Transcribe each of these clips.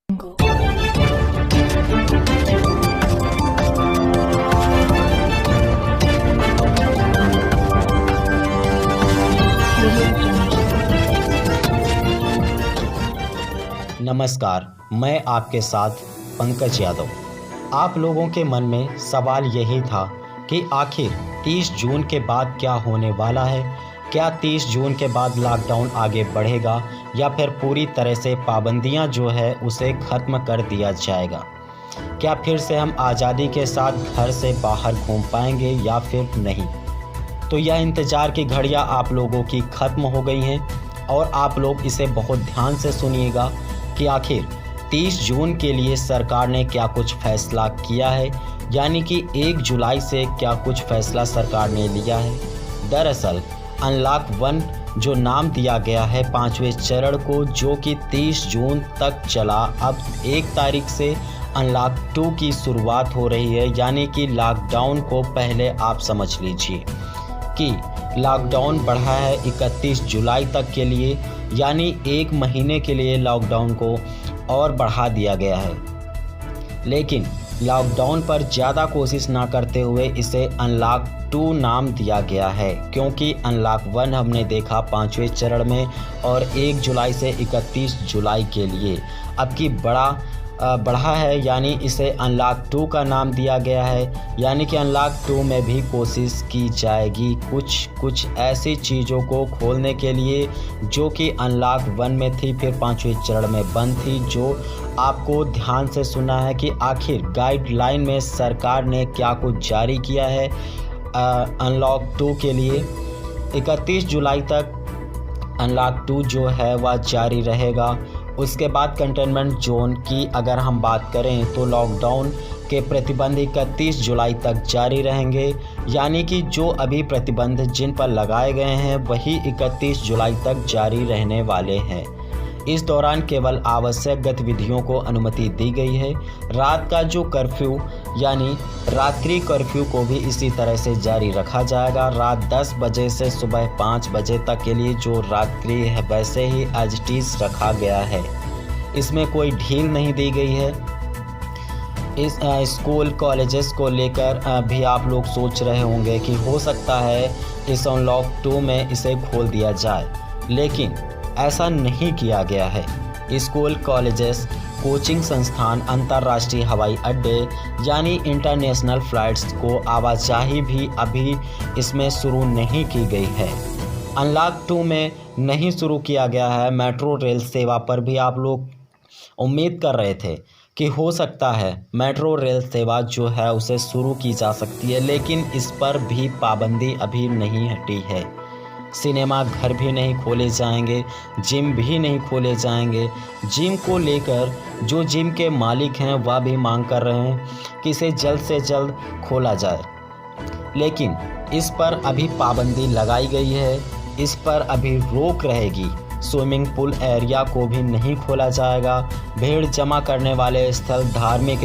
नमस्कार, मैं आपके साथ पंकज यादव। आप लोगों के मन में सवाल यही था कि आखिर 30 जून के बाद क्या होने वाला है। क्या 30 जून के बाद लॉकडाउन आगे बढ़ेगा या फिर पूरी तरह से पाबंदियां जो है उसे ख़त्म कर दिया जाएगा। क्या फिर से हम आज़ादी के साथ घर से बाहर घूम पाएंगे या फिर नहीं। तो यह इंतज़ार की घड़ियां आप लोगों की ख़त्म हो गई हैं और आप लोग इसे बहुत ध्यान से सुनिएगा कि आखिर 30 जून के लिए सरकार ने क्या कुछ फैसला किया है, यानी कि 1 जुलाई से क्या कुछ फैसला सरकार ने लिया है। दरअसल अनलॉक 1 जो नाम दिया गया है 5वें चरण को, जो कि 30 जून तक चला, अब 1 तारीख से अनलॉक 2 की शुरुआत हो रही है। यानी कि लॉकडाउन को पहले आप समझ लीजिए कि लॉकडाउन बढ़ा है 31 जुलाई तक के लिए, यानी 1 महीने के लिए लॉकडाउन को और बढ़ा दिया गया है। लेकिन लॉकडाउन पर ज़्यादा कोशिश ना करते हुए इसे अनलॉक 2 नाम दिया गया है, क्योंकि अनलॉक 1 हमने देखा 5वें चरण में और 1 जुलाई से 31 जुलाई के लिए अब की बढ़ा है, यानी इसे अनलॉक 2 का नाम दिया गया है। यानी कि अनलॉक 2 में भी कोशिश की जाएगी कुछ ऐसी चीज़ों को खोलने के लिए जो कि अनलॉक 1 में थी, फिर 5वें चरण में बंद थी। जो आपको ध्यान से सुनना है कि आखिर गाइडलाइन में सरकार ने क्या कुछ जारी किया है अनलॉक 2 के लिए। 31 जुलाई तक अनलॉक 2 जो है वह जारी रहेगा। उसके बाद कंटेनमेंट जोन की अगर हम बात करें तो लॉकडाउन के प्रतिबंध 31 जुलाई तक जारी रहेंगे। यानी कि जो अभी प्रतिबंध जिन पर लगाए गए हैं वही 31 जुलाई तक जारी रहने वाले हैं। इस दौरान केवल आवश्यक गतिविधियों को अनुमति दी गई है। रात का जो कर्फ्यू यानी रात्रि कर्फ्यू को भी इसी तरह से जारी रखा जाएगा। रात 10 बजे से सुबह 5 बजे तक के लिए जो रात्रि है वैसे ही एज इट इज़ रखा गया है, इसमें कोई ढील नहीं दी गई है। इस स्कूल कॉलेजेस को लेकर भी आप लोग सोच रहे होंगे कि हो सकता है इस अनलॉक 2 में इसे खोल दिया जाए, लेकिन ऐसा नहीं किया गया है। स्कूल कॉलेजेस, कोचिंग संस्थान, अंतर्राष्ट्रीय हवाई अड्डे यानी इंटरनेशनल फ़्लाइट्स को आवाजाही भी अभी इसमें शुरू नहीं की गई है। अनलॉक 2 में नहीं शुरू किया गया है। मेट्रो रेल सेवा पर भी आप लोग उम्मीद कर रहे थे कि हो सकता है मेट्रो रेल सेवा जो है उसे शुरू की जा सकती है, लेकिन इस पर भी पाबंदी अभी नहीं हटी है। सिनेमा घर भी नहीं खोले जाएंगे, जिम भी नहीं खोले जाएंगे। जिम को लेकर जो जिम के मालिक हैं वह भी मांग कर रहे हैं कि इसे जल्द से जल्द खोला जाए, लेकिन इस पर अभी पाबंदी लगाई गई है, इस पर अभी रोक रहेगी। स्विमिंग पूल एरिया को भी नहीं खोला जाएगा। भीड़ जमा करने वाले स्थल, धार्मिक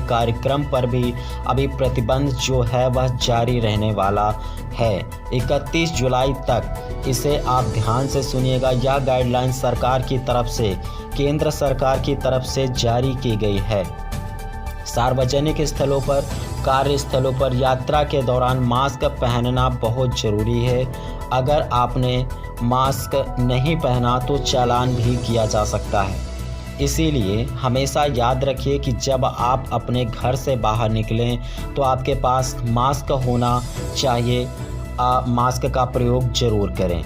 कार्यक्रम पर भी अभी प्रतिबंध जो है वह जारी रहने वाला है 31 जुलाई तक। इसे आप ध्यान से सुनिएगा। यह गाइडलाइन सरकार की तरफ से, केंद्र सरकार की तरफ से जारी की गई है। सार्वजनिक स्थलों पर, कार्यस्थलों पर यात्रा के दौरान मास्क पहनना बहुत ज़रूरी है। अगर आपने मास्क नहीं पहना तो चालान भी किया जा सकता है। इसीलिए हमेशा याद रखिए कि जब आप अपने घर से बाहर निकलें तो आपके पास मास्क होना चाहिए। मास्क का प्रयोग ज़रूर करें।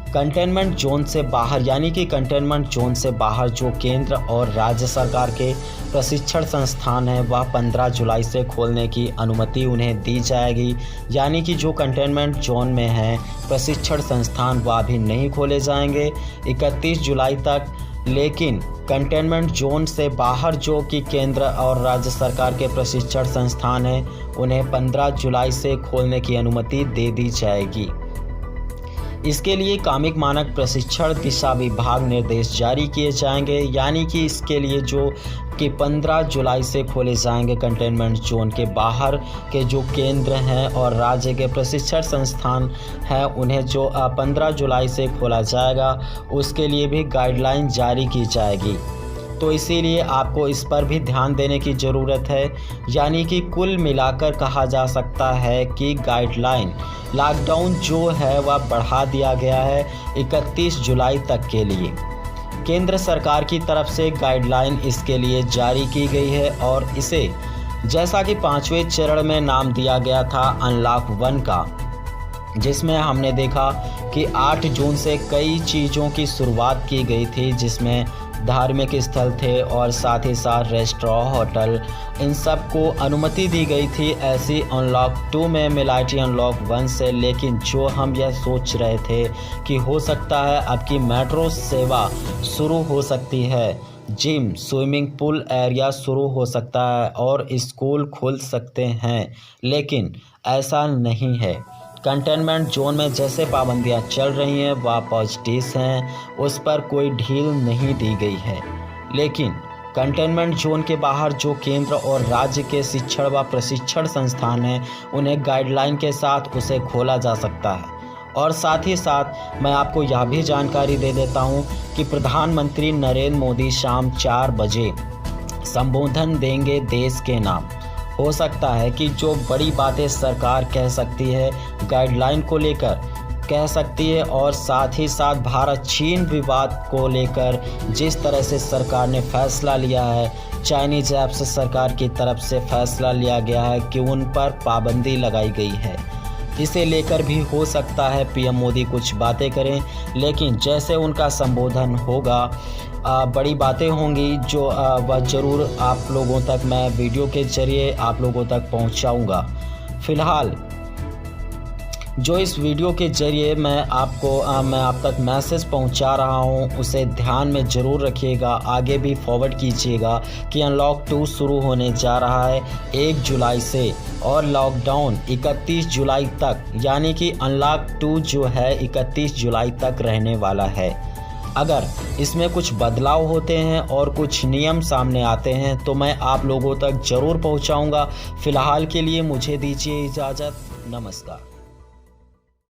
कंटेनमेंट जोन से बाहर, यानी कि कंटेनमेंट जोन से बाहर जो केंद्र और राज्य सरकार के प्रशिक्षण संस्थान हैं वह 15 जुलाई से खोलने की अनुमति उन्हें दी जाएगी। यानी कि जो कंटेनमेंट जोन में हैं प्रशिक्षण संस्थान वह भी नहीं खोले जाएंगे 31 जुलाई तक। लेकिन कंटेनमेंट जोन से बाहर जो कि केंद्र और राज्य सरकार के प्रशिक्षण संस्थान हैं उन्हें 15 जुलाई से खोलने की अनुमति दे दी जाएगी। इसके लिए कामिक मानक प्रशिक्षण दिशा विभाग निर्देश जारी किए जाएंगे। यानी कि इसके लिए जो कि 15 जुलाई से खोले जाएंगे कंटेनमेंट जोन के बाहर के जो केंद्र हैं और राज्य के प्रशिक्षण संस्थान हैं उन्हें जो 15 जुलाई से खोला जाएगा, उसके लिए भी गाइडलाइन जारी की जाएगी। तो इसीलिए आपको इस पर भी ध्यान देने की ज़रूरत है। यानी कि कुल मिलाकर कहा जा सकता है कि गाइडलाइन लॉकडाउन जो है वह बढ़ा दिया गया है 31 जुलाई तक के लिए। केंद्र सरकार की तरफ से गाइडलाइन इसके लिए जारी की गई है और इसे जैसा कि 5वें चरण में नाम दिया गया था अनलॉक 1 का, जिसमें हमने देखा कि 8 जून से कई चीज़ों की शुरुआत की गई थी, जिसमें धार्मिक स्थल थे और साथ ही साथ रेस्टोरेंट, होटल, इन सब को अनुमति दी गई थी ऐसी अनलॉक 2 में मिलाटी अनलॉक 1 से। लेकिन जो हम यह सोच रहे थे कि हो सकता है अब की मेट्रो सेवा शुरू हो सकती है, जिम, स्विमिंग पूल एरिया शुरू हो सकता है और स्कूल खुल सकते हैं, लेकिन ऐसा नहीं है। कंटेनमेंट जोन में जैसे पाबंदियां चल रही हैं वह पॉजिटिव हैं, उस पर कोई ढील नहीं दी गई है। लेकिन कंटेनमेंट जोन के बाहर जो केंद्र और राज्य के शिक्षण व प्रशिक्षण संस्थान हैं, उन्हें गाइडलाइन के साथ उसे खोला जा सकता है। और साथ ही साथ मैं आपको यह भी जानकारी दे देता हूं कि प्रधानमंत्री नरेंद्र मोदी शाम 4 बजे संबोधन देंगे देश के नाम। हो सकता है कि जो बड़ी बातें सरकार कह सकती है गाइडलाइन को लेकर कह सकती है, और साथ ही साथ भारत चीन विवाद को लेकर जिस तरह से सरकार ने फैसला लिया है, चाइनीज ऐप्स सरकार की तरफ से फैसला लिया गया है कि उन पर पाबंदी लगाई गई है, इसे लेकर भी हो सकता है पीएम मोदी कुछ बातें करें। लेकिन जैसे उनका संबोधन होगा बड़ी बातें होंगी जो वह ज़रूर आप लोगों तक मैं वीडियो के ज़रिए आप लोगों तक पहुंचाऊंगा। फ़िलहाल जो इस वीडियो के ज़रिए मैं आप तक मैसेज पहुंचा रहा हूं, उसे ध्यान में ज़रूर रखिएगा, आगे भी फॉरवर्ड कीजिएगा कि अनलॉक 2 शुरू होने जा रहा है 1 जुलाई से और लॉकडाउन 31 जुलाई तक, यानी कि अनलॉक 2 जो है 31 जुलाई तक रहने वाला है। अगर इसमें कुछ बदलाव होते हैं और कुछ नियम सामने आते हैं तो मैं आप लोगों तक ज़रूर पहुंचाऊंगा। फ़िलहाल के लिए मुझे दीजिए इजाज़त। नमस्कार।